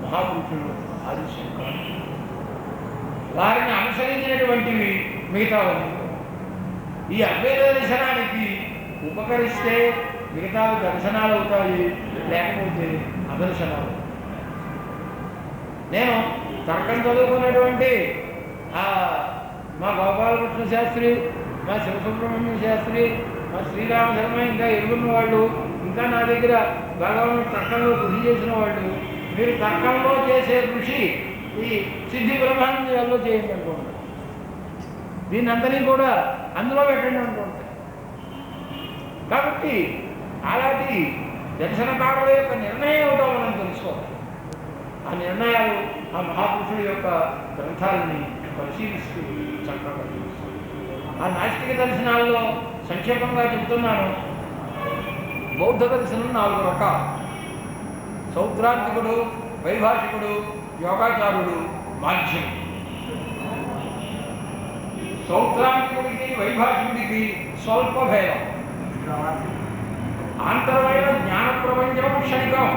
మహాపురుషులు ఆదిశంకరులు. వారిని అనుసరించినటువంటివి మిగతా ఉంది. ఈ అద్వైత దర్శనానికి ఉపకరిస్తే మిగతా దర్శనాలు అవుతాయి, లేకపోతే అదర్శనాలు. నేను తర్కం చదువుకున్నటువంటి మా గోపాలకృష్ణ శాస్త్రి, మా శివసుబ్రహ్మణ్య శాస్త్రి, మా శ్రీరామ శర్మ, ఇంకా ఎరుగున్న వాళ్ళు, ఇంకా నా దగ్గర భగవాన్ తర్కంలో కృషి చేసిన వాళ్ళు, మీరు తర్కంలో చేసే కృషి ఈ సిద్ధి బ్రహ్మాండాల్లో చేయండి అనుకోండి, దీన్ని అంతని కూడా అందులో పెట్టండి అనుకోండి. కాబట్టి అలాంటి దర్శనకారుల యొక్క నిర్ణయం ఏమిటో మనం తెలుసుకోవాలి. ఆ నిర్ణయాలు ఆ మహాపురుషుల యొక్క గ్రంథాలని పరిశీలిస్తూ చక్కగా తెలుస్తాయి. ఆ నాస్తిక దర్శనాల్లో సంక్షేపంగా చెప్తున్నాను. బౌద్ధ దర్శనం 4 రకాలు: సౌత్రాంతికుడు, వైభాషికుడు, యోగాచారుడు, మాధ్యముడు. సౌత్రాంతికుడికి వైభాషికుడికి స్వల్ప భేదం. ఆంతరమైన జ్ఞాన ప్రపంచం క్షణికం,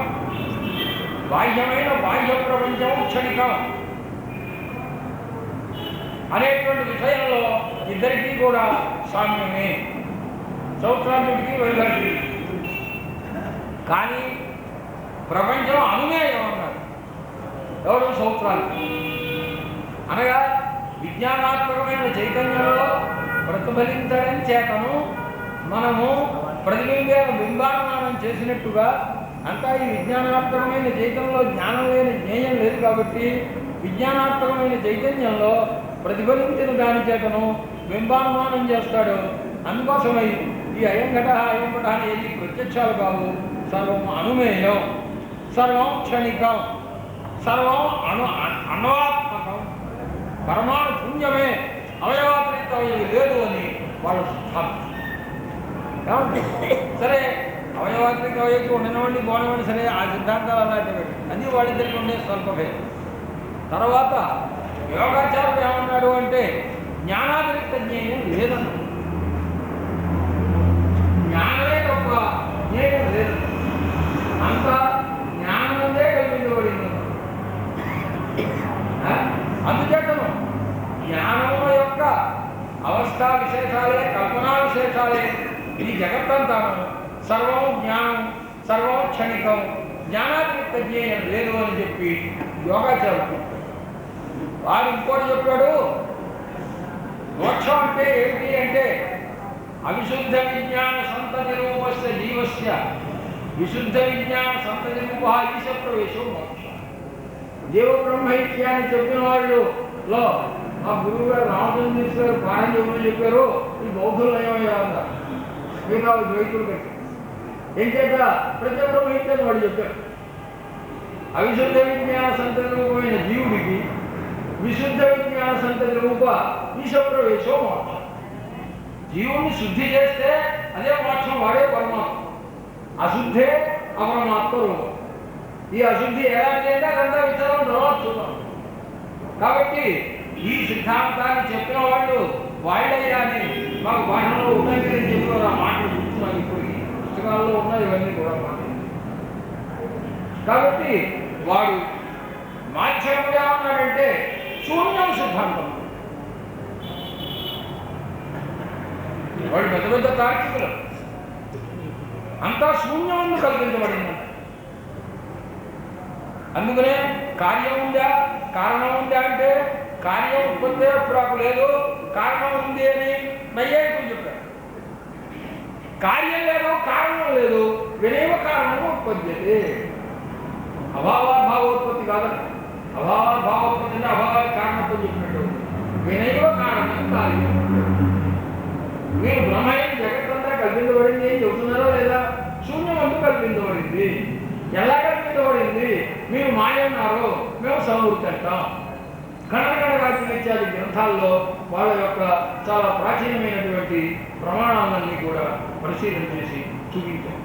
బాహ్యమైన బాహ్య ప్రపంచం క్షణికం అనేటువంటి విషయంలో ఇద్దరికీ కూడా సామ్యమే, సౌత్రాంతికుడికి వైభాషికుడికి. కానీ ప్రపంచం అనుమేయం అన్నారు ఎవరు? సౌత్రాంతికుడు. అనగా విజ్ఞానాత్మకమైన చైతన్యంలో ప్రతిఫలించడం చేతను మనము బింబానుమానం చేసినట్టుగా అంతా ఈ విజ్ఞానాత్మకమైన చైతన్యంలో జ్ఞానం లేని జ్ఞేయం లేదు. కాబట్టి విజ్ఞానాత్మకమైన చైతన్యంలో ప్రతిఫలించిన దాని చేతను బింబానుమానం చేస్తాడు. అందుకోసమై ఈ అయంఘట అయంఘట అనేది ప్రత్యక్షాలు కావు, సర్వం అనుమేయం, సర్వం క్షణికం, సర్వం అణ్వాత్మకం, పరమాణు పుణ్యమే, అవయవాత్రిత లేదు అని వాళ్ళు స్థాపించారు. సరే, అవయవాత్రిక అవయకి ఉండనివ్వండి, పోనివ్వండి, సరే, ఆ సిద్ధాంతాలు అలాంటివి అన్నీ వాళ్ళిద్దరికి ఉండే స్వల్పభేదం. తర్వాత యోగాచారుడు ఏమన్నాడు అంటే జ్ఞానాతిరిక్త జ్ఞేయం లేదన్నాడు. జ్ఞానమే గొప్ప, జ్ఞేయం లేదు, అంతా జ్ఞానమే కల్పించబడింది. అందుచేతను జ్ఞానము యొక్క అవస్థా విశేషాలే, కల్పనా విశేషాలే ఈ జగత్తంతాను సర్వం జ్ఞానం, సర్వం క్షణికం, జ్ఞానాతిరిక్త జ్ఞేయం లేదు అని చెప్పి యోగాచారుడు. వాడు ఇంకోటి చెప్పాడు, మోక్షం అంటే ఏమిటి అంటే అవిశుద్ధ విజ్ఞాన సంతతి రూపస్య జీవస్య విశుద్ధ విజ్ఞాన సంతతి రూప ఈశ ప్రవేశం మోక్షం. జీవబ్రహ్మైక్య అని చెప్పిన వాళ్ళలో మా గురువు గారు రామచంద్ర గారు పారాయణ చెప్పమని చెప్పారు. ఈ బౌద్ధులు ఏమయ్యారు, మిగతా ద్వైతులు కట్టి ఏం చేత ప్రత్యేకమైందని వాడు చెప్పారు. అవిశుద్ధ విజ్ఞాన సంతతి రూపమైన జీవుడికి విశుద్ధ విజ్ఞాన సంతతి రూప ఈశ ప్రవేశం మోక్షం. జీవుని శుద్ధి చేస్తే అదే మోక్షం, వాడే పరమాత్మ. అశుద్ధే అపరమాత్మ రూపం. ఈ అశుద్ధి ఎలాంటి అంటే అదంతా విచారం తర్వాత చూద్దాం. కాబట్టి ఈ సిద్ధాంతాన్ని చెప్పిన వాళ్ళు వాళ్ళయ్యా అని మాకు భాషలో ఉన్నాయి చెప్పిన ఆ మాటలు చూస్తున్నాను. ఇప్పుడు ఈ పుస్తకాల్లో ఉన్నాయి ఇవన్నీ కూడా మాటలు. కాబట్టి వాడు మాధ్యముడు ఏమన్నాడంటే శూన్యం సిద్ధాంతం. వాడు పెద్ద పెద్ద తార్కికులు, అంతా శూన్యం కల్పించబడిందంట. అందుకనే కార్యం ఉందా, కారణం ఉందా అంటే కార్యం ఉత్పత్తి అప్పుడు లేదు, కారణం ఉంది అని నైయాయికులు చెప్పారు. కార్యం లేదు, కారణం లేదు, వినైవ కారణము ఉత్పత్తి. అభావాద్భావోత్పత్తి కాదంట. అభావాద్భావోత్పత్తి అంటే అభావ కారణత్వం చెప్పినట్టు, వినైవ కారణం కార్యం. మీరు బ్రహ్మయం జగత్తంతా కల్పించబడింది ఏం చెబుతున్నారో లేదా? శూన్యం అంతా కల్పించబడింది. ఎలా కల్పించబడింది? మీరు మాయన్నారు, మేము సమృద్ధి అంటాం. కణకణవాక్యాది గ్రంథాల్లో వాళ్ళ యొక్క చాలా ప్రాచీనమైనటువంటి ప్రమాణాలన్నీ కూడా పరిశీలన చేసి చూపించారు.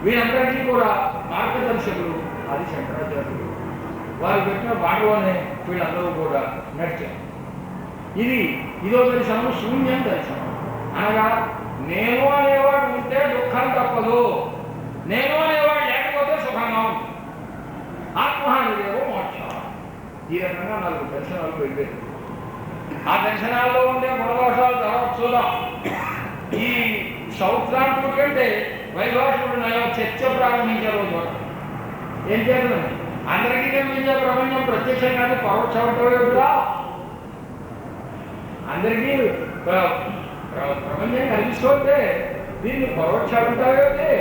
వీరందరికీ కూడా మార్గదర్శకులు ఆది శంకరాచార్యులు. వారు పెట్టిన బాటలోనే వీళ్ళందరూ కూడా నడిచారు. ఇదో దర్శనం, శూన్యం దర్శనం. అనగా నేను అనేవాడు ఉంటే దుఃఖం తప్పదు, నేను అనేవాడు లేకపోతే సుఖంగా ఉంది. ఆత్మహాని లేవో మోక్షం. ఈ రకంగా 4 దర్శనాలు వెళ్ళారు. ఆ దర్శనాల్లో ఉండే గుణదోషాలు తర్వాత చూద్దాం. ఈ సౌత్రాంతుడు కంటే వైభాషుడు చర్చ ప్రారంభించే రోజు ఏం చేయాలి? అందరికీ కనిపించే ప్రపంచం ప్రత్యక్షంగానే పరోక్షంగా అందరికీ ప్రపంచం కనిపిస్తుంటే దీన్ని పరోక్షాలు ఉంటాయేమిటి?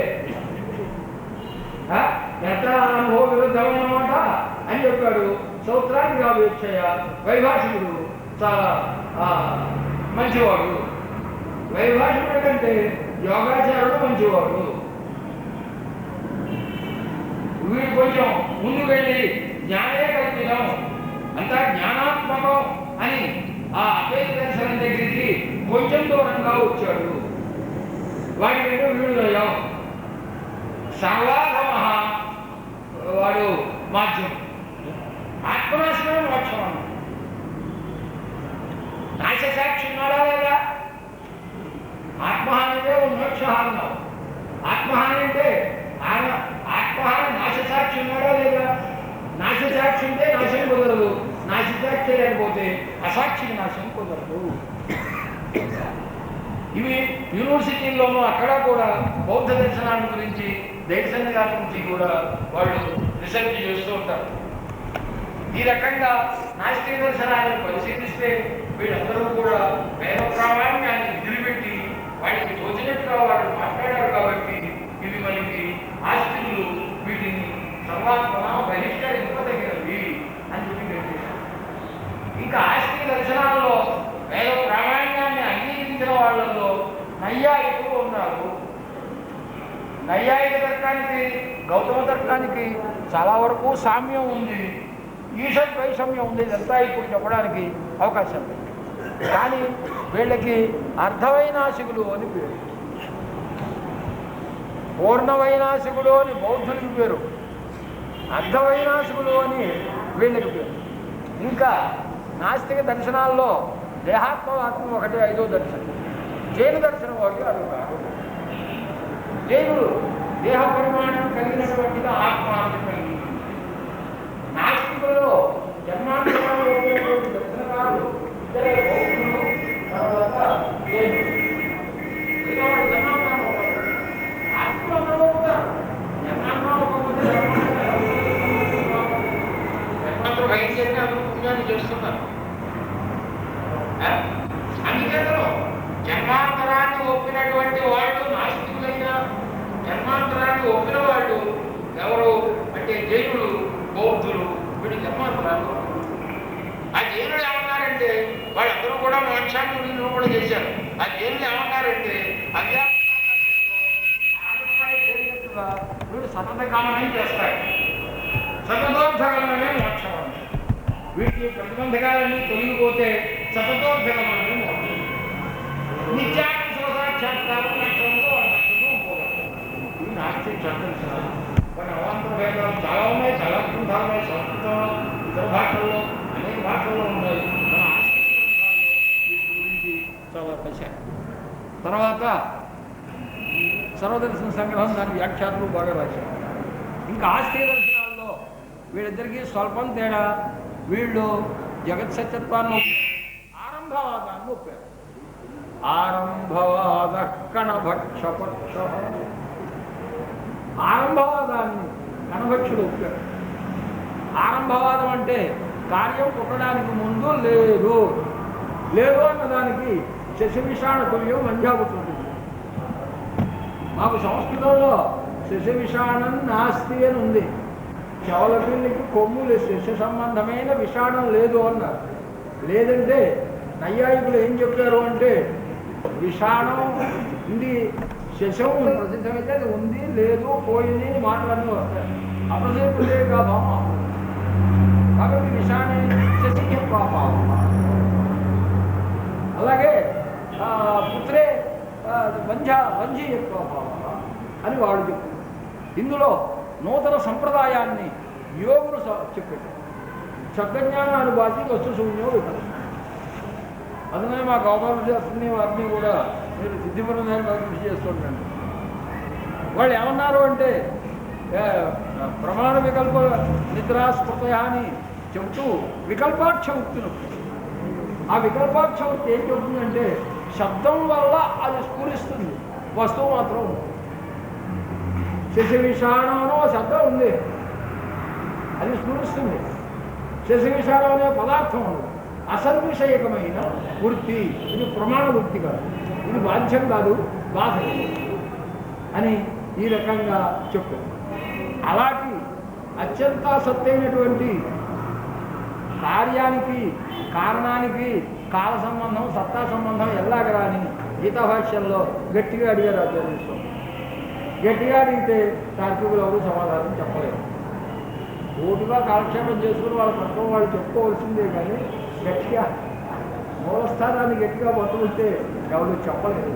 ఎంత అనుభవ విరుద్ధమైనమాట అని చెప్పాడు. సౌత్రానికి అపేక్షయ వైభాషికుడు చాలా మంచివాడు. వైభాషికుడి కంటే యోగాచారుడు మంచివాడు. వీడు కొంచెం ముందు వెళ్ళి జ్ఞానే కల్పితం అంతా జ్ఞానాత్మకం అని ఆ అపేక్ష దర్శనం దగ్గరికి కొంచెం దూరంగా వచ్చాడు. వాడి రెండు వీడుదయం సర్వాధమ వాడు మాధ్యం ఆత్మనాశనం మోక్షం అన్న నాశసాక్షి ఉన్నాడా లేదా? ఆత్మహానిదే మోక్షహానం. ఆత్మహాని అంటే ఆత్మహాని నాశసాక్షి ఉన్నాడా లేదా? నాశసాక్షి ఉంటే నాశం కుదరదు. నాశసాక్షి లేకపోతే అసాక్షికి నాశం కుదరదు. ఇవి యూనివర్సిటీల్లోనూ అక్కడ కూడా బౌద్ధ దర్శనాన్ని గురించి దైవసన్నిధి గురించి కూడా వాళ్ళు రీసెర్చ్ చేస్తూ ఉంటారు. ఈ రకంగా నాస్తిక దర్శనాన్ని పరిశీలిస్తే వీళ్ళందరూ కూడా వేద ప్రామాణ్యాన్ని వదిలిపెట్టి వాటికి తోచినట్టుగా వాళ్ళు మాట్లాడారు. కాబట్టి ఇవి మనకి ఆస్తికులు వీటిని సర్వాత్మ బహిష్కరింపదగినవి అని చెప్పి ఇంకా ఆస్తిక దర్శనాల్లో వేద ప్రామాణ్యాన్ని అంగీకరించిన వాళ్ళలో నైయాయికులు ఉన్నారు. నైయాయిక తర్కానికి గౌతమ తర్కానికి చాలా వరకు సామ్యం ఉంది, ఈషత్ వైషమ్యం ఉంది. ఇదంతా ఇప్పుడు చెప్పడానికి అవకాశం లేదు. కానీ వీళ్ళకి అర్ధవైనాశికులు అని పేరు, పూర్ణవైనాశికుడు అని బౌద్ధునికి పేరు, అర్ధవైనాశికుడు అని వీళ్ళకి పేరు. ఇంకా నాస్తిక దర్శనాల్లో దేహాత్మవాత్మ ఒకటి 5వ దర్శనం. జైన దర్శనం ఒకటి అడుగుతారు. జైనుడు దేహ పరిమాణం కలిగినటువంటిగా ఆత్మ కలిగి, నాస్తికులలో జన్మాంతరాలు దర్శనకారులు తర్వాత జైనుడు ఆత్మ జన్మాంతరం భయించేది పుణ్యాన్ని చేస్తున్నారు. అందుకేతను జన్మాంతరాన్ని ఒప్పినటువంటి వాళ్ళు నాస్తికులైన జన్మాంతరాన్ని ఒప్పిన వాళ్ళు ఎవరు అంటే జైనులు, బౌద్ధులు. వీడి జన్మాంతరాలు ఆ జైనులు ఏమన్నారంటే వాళ్ళందరూ కూడా మోక్షాన్ని వీళ్ళు కూడా చేశారు. ఆ జైనులు ఏమన్నారంటే వీడు సతతకాలమే చేస్తాడు, సతతోద్ధగమనమే మోక్షం అంటే. వీటికి ప్రతిబంధకాలన్నీ తొలగిపోతే సతతోద్ధగమనమే మోక్షం. నిత్యాన్ని స్వసాక్షాత్కారం లక్ష్యంలో ఈ నాస్తిక చర్చించారు. కొన్ని అవాంతర భేదాలు చాలా ఉన్నాయి, చాలా గ్రంథాలు ఉన్నాయి. సంస్కృతంలో, ఇతర భాషల్లో, అనేక భాషల్లో ఉన్నాయి. మన ఆస్తిక గ్రంథాల్లో వీటి గురించి చాలా రాశారు. తర్వాత సర్వదర్శన సంగ్రహం దాని వ్యాఖ్యాతులు బాగా రాశారు. ఇంకా ఆస్తిక దర్శనాల్లో వీళ్ళిద్దరికీ స్వల్పం తేడా. వీళ్ళు జగత్ సత్యత్వాన్ని ఆరంభవాదాన్ని ఒప్పారు. ఆరంభవాద కణభక్షపక్ష ఆరంభవాదాన్ని కణభక్షుడు ఒప్పారు. ఆరంభవాదం అంటే కార్యం పుట్టడానికి ముందు లేదు, లేదు అన్నదానికి శశవిషాణ తుల్యం మంజాపుతుంది. మాకు సంస్కృతంలో శశవిషాణం నాస్తి అని ఉంది. చెవల పిల్లికి కొమ్ములు శశ సంబంధమైన విషాణం లేదు అన్నారు. లేదంటే నైయాయికులు ఏం చెప్పారు అంటే విషాణం ఉంది, శశం ప్రసిద్ధమైతే అది ఉంది, లేదు, పోయింది మాటలన్నీ వస్తాయి. అప్రసిద్ధే కాభావం. కాబట్టి విషాణే శశి పాపం. అలాగే పుత్రే వంజీ ఎక్కువ అని వాడు చెప్పారు. ఇందులో నూతన సంప్రదాయాన్ని యోగులు చెప్పారు. శబ్దజ్ఞానాన్ని బాచి వస్తు శూన్యం విఫలం. అందుకని మా గోపాల శాస్త్రిని వారిని కూడా మీరు సిద్ధిపురం కృషి చేస్తుంటండి. వాళ్ళు ఏమన్నారు అంటే ప్రమాణ వికల్ప నిద్రాస్మృతయ అని చెబుతూ వికల్పాక్ష ఉక్తిని. ఆ వికల్పాక్ష ఉక్తి ఏం చెబుతుందంటే శబ్దం వల్ల అది స్ఫురిస్తుంది, వస్తువు మాత్రం ఉంది. శశివిషాణంలో శబ్దం ఉంది, అది స్ఫురిస్తుంది. శశివిషాణం అనే పదార్థం ఉంది. అసద్విషయకమైన వృత్తి, ఇది ప్రమాణ వృత్తి కాదు, ఇది బాధ్యం కాదు, బాధ అని ఈ రకంగా చెప్పారు. అలాంటి అత్యంత సత్తైనటువంటి కార్యానికి కారణానికి కాల సంబంధం సత్తా సంబంధం ఎలాగరా అని గీతా భాష్యంలో గట్టిగా అడిగారు ఆచార్య స్వామి. గట్టిగా అడిగితే తార్కికులు ఎవరు సమాధానం చెప్పలేదు. ఓటుగా కాలక్షేపం చేసుకుని వాళ్ళ పక్కన వాళ్ళు చెప్పుకోవాల్సిందే, కానీ గట్టిగా మూలస్థానాన్ని గట్టిగా పట్టుకుంటే ఎవరు చెప్పలేదు.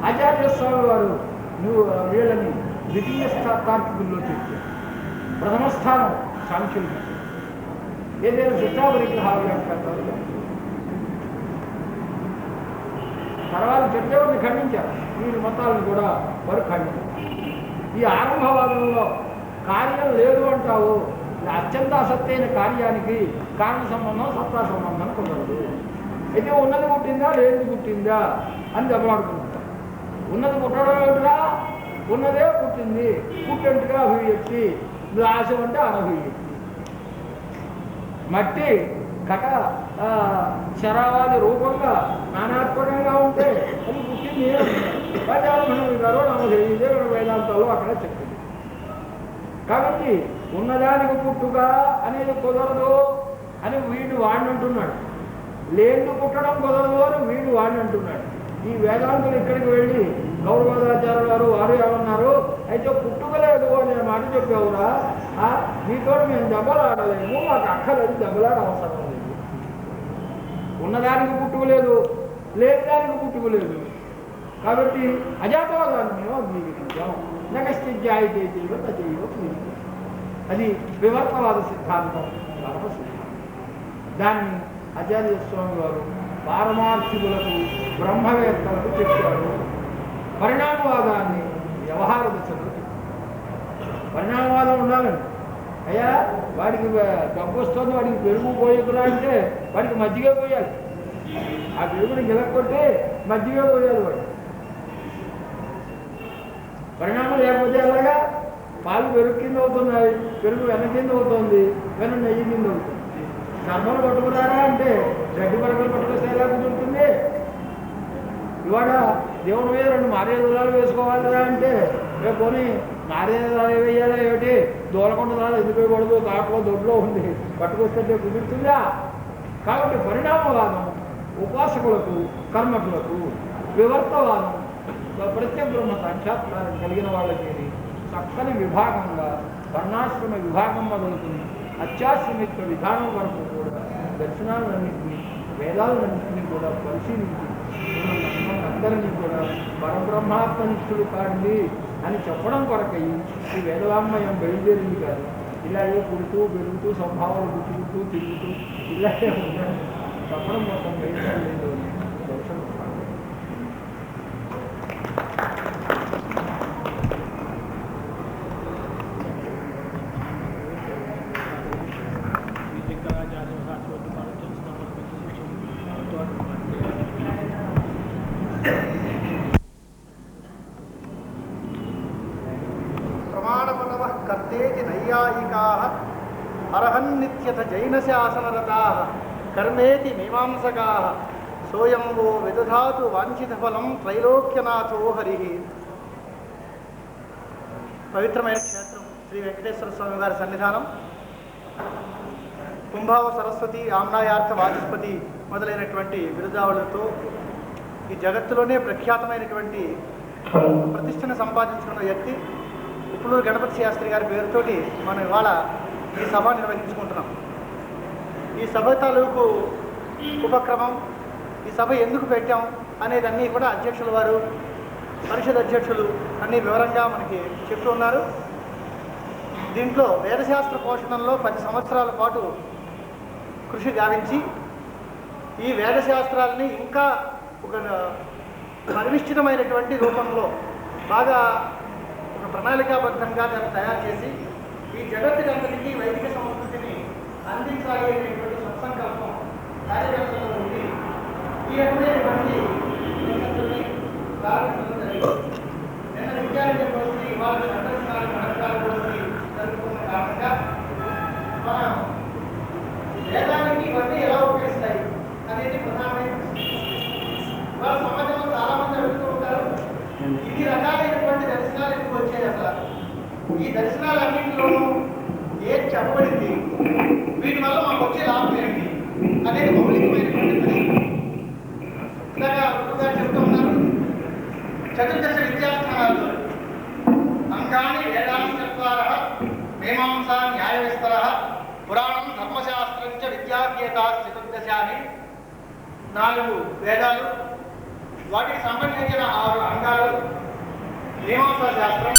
ఆచార్య స్వామి వారు నువ్వు వీళ్ళని ద్వితీయ తార్కికుల్లో చెప్పారు. ప్రథమ స్థానం సాంఖ్యులు, ఏదైనా శిక్షాపరిగ్రహాలు అంటారు. తర్వాత చెప్పేవారిని ఖండించారు, వీరి మతాలను కూడా వారు ఖండించారు. ఈ ఆరంభవాదంలో కార్యం లేదు అంటావు, అత్యంత అసత్తైన కార్యానికి కారణ సంబంధం సత్తా సంబంధం కుదరదు. అయితే ఉన్నది పుట్టిందా లేనిది పుట్టిందా అని దెబ్బలాడుకుంటారు. ఉన్నది పుట్టడం ఏమిటా, ఉన్నదే పుట్టింది, పుట్టంటుగా అభివ్యక్తి, నాశం అంటే అనభివ్యక్తి. మట్టి ఘట శరావాది రూపంగా నానాత్మకంగా ఉంటే అది పుట్టింది. పద్యాలు గారు నమ్మదే వేదాంతాలు అక్కడ చెప్పింది. కాబట్టి ఉన్నదానికి పుట్టుగా అనేది కుదరదు అని వీడు వాడిని అంటున్నాడు, లేని పుట్టడం కుదరదు అని వీడు వాడిని అంటున్నాడు. ఈ వేదాంతులు ఇక్కడికి వెళ్ళి గౌరవాచార్య గారు వారు ఏమన్నారు, అయితే పుట్టుకలేదు అనే మాట చెప్పావురా, మీతో మేము దెబ్బలాడలేము, మాకు అక్కలేదు, దెబ్బలాడ అవసరం లేదు. ఉన్నదానికి పుట్టుకలేదు, లేని దానికి పుట్టుకలేదు, కాబట్టి అజాతవాదాన్ని మేము అంగీకరించాం. నగశ్చిత్యాయితే చేయవ తజైవ పూజితం. అది వివర్తవాద సిద్ధాంతం, పరమ సిద్ధాంతం. దాన్ని ఆచార్య స్వామి వారు పారమార్థికులకు బ్రహ్మవేత్తలకు చెప్పారు. పరిణామవాదాన్ని వ్యవహార దశలో చెప్పారు. పరిణామవాదం ఉండాలండి. అయ్యా వాడికి డబ్బు వస్తుంది, వాడికి పెరుగు పోయకురా అంటే వాడికి మజ్జిగ పోయాలి. ఆ పెరుగుని గిలక్కొట్టి మజ్జిగ పోయాలి వాడు. పరిణామం లేకపోతే అలాగా పాలు పెరుగు కింద అవుతున్నాయి, పెరుగు వెన కింద అవుతుంది, వెన నెయ్యి కింద అవుతుంది. కర్మలు పట్టుకున్నారా అంటే గడ్డి పరకలు పట్టుకొస్తే ఎలా కుదురుతుంది? ఇవాళ దేవుడి మీద 2 మారేదాలు వేసుకోవాలిరా అంటే రేపు పోనీ మారేదాలు వేయాలా ఏమిటి, దూరకొండ దాలు ఎందుకు వేయకూడదు, దాంట్లో దొడ్లో ఉంది, పట్టుకొస్తే కుదురుతుందా? కాబట్టి పరిణామవాదం ఉపాసకులకు కర్మకులకు, వివర్తవాదం ప్రత్యేక బ్రహ్మ సాక్షాత్కారం కలిగిన వాళ్ళకి చక్కని విభాగంగా వర్ణాశ్రమ విభాగం మొదలుతుంది అత్యాశ్రమిత్వ విధానం వరకు కూడా దర్శనాలన్నింటినీ వేదాలన్నింటినీ కూడా పరిశీలించి అందరినీ కూడా పరబ్రహ్మాత్మనిష్ఠులు కాండి అని చెప్పడం కొరకై ఈ వేదవాంమయం బయలుదేరింది కాదు. ఇలాగే పుడుతూ పెరుగుతూ సంభావాలు గుర్తుకుంటూ తిరుగుతూ ఇలాగే ఉండడం చెప్పడం కోసం బయలుదేరలేదు అని దర్శనం. ప్రమాణపనవః కర్తేతి నైయాయికాః అర్హన్నిత్యథ జైనశాసనరతాః కర్మేతి మీమాంసకాః సోయం వో విదధాతు వాంఛితఫలం త్రైలోక్యనాథో హరిః. పవిత్రమైన క్షేత్రం శ్రీ వెంకటేశ్వర స్వామి వారి సన్నిధానం. కుంభావ సరస్వతి, ఆమ్నాయార్థ వాచస్పతి మొదలైనటువంటి బిరుదావులతో ఈ జగత్తులోనే ప్రఖ్యాతమైనటువంటి ప్రతిష్టను సంపాదించుకున్న వ్యక్తి ఉప్పులూరు గణపతి శాస్త్రి గారి పేరుతోటి మనం ఇవాళ ఈ సభ నిర్వహించుకుంటున్నాం. ఈ సభ తాలూకు ఉపక్రమం, ఈ సభ ఎందుకు పెట్టాం అనేది అన్నీ కూడా అధ్యక్షుల వారు, పరిషత్ అధ్యక్షులు అన్నీ వివరంగా మనకి చెప్తూ ఉన్నారు. దీంట్లో వేదశాస్త్ర పోషణంలో 10 సంవత్సరాల పాటు కృషి గావించి ఈ వేదశాస్త్రాలని ఇంకా ఒక పరినిష్ఠితమైనటువంటి రూపంలో బాగా ఒక ప్రణాళికాబద్ధంగా దాన్ని తయారు చేసి ఈ జగత్తుకంతటికీ వైదిక సంస్కృతిని అందించాలి అనేటువంటి సత్సంకల్పం కార్యకర్తల్లో ఉంది. ఈ రకమైనటువంటి ప్రశంసల్ని ప్రారంభించడం జరిగింది. నిన్న విద్యార్థి పరిస్థితి ఇవాళ సందర్శనాలు మనకాల పరిస్థితి జరుగుతున్న కారణంగా మనం వేదానికి ఇవన్నీ ఎలా ఉపయోగిస్తాయి అనేది ప్రధానమైన ఇవాళ సమాజంలో చాలా మంది అడుగుతూ ఉంటారు, ఇన్ని రకాలైనటువంటి దర్శనాలు ఎందుకు వచ్చాయి, అసలు ఈ దర్శనాలన్నింటిలోనూ ఏం చెప్పబడింది, వీటి వల్ల మాకు వచ్చే లాభం ఏంటి అనేది మౌలికమైనటువంటి ప్రశ్న. ఇందాక గురుగారు చెప్తూ ఉన్నారు, చతుర్దశ విద్యాస్థానాల్లో అంగాన్ని వేదాంతర మీమాంసా న్యాయ విస్తర పురాణం ధర్మశాస్త్రం చ విద్యాభ్యేతా చతుర్దశ అని 4 వేదాలు, వాటికి సంబంధించిన 6 అంగాలు, మీమాంసా శాస్త్రం,